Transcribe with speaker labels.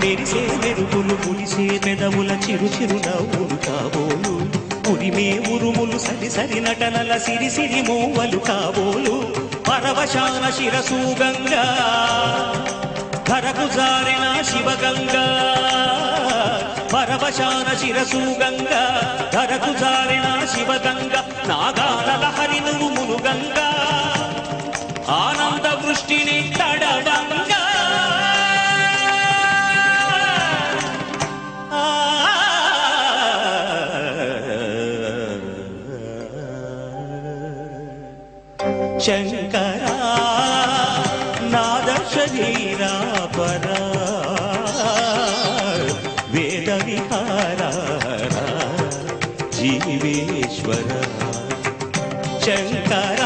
Speaker 1: మెరిసే మెరుగులు మురిసే పెదవుల చిరు చిరు నవ్వులు కాబోలు ఉరిమే ఉరుములు సరి సరి నటనల సిరి సిరి మూవలు కాబోలు పరవశాన శిరసు గంగా ధరకు జారిన శివగంగా పరవశాన శిరసు గంగా ధరకు జారిన శివగంగా నాగాల లహరి నువ్వు మునుగంగా ఆనంద వృష్టిని తడవంగా శంకరా నాద శరీరా పరా వేద విహారా జీవేశ్వర శంకర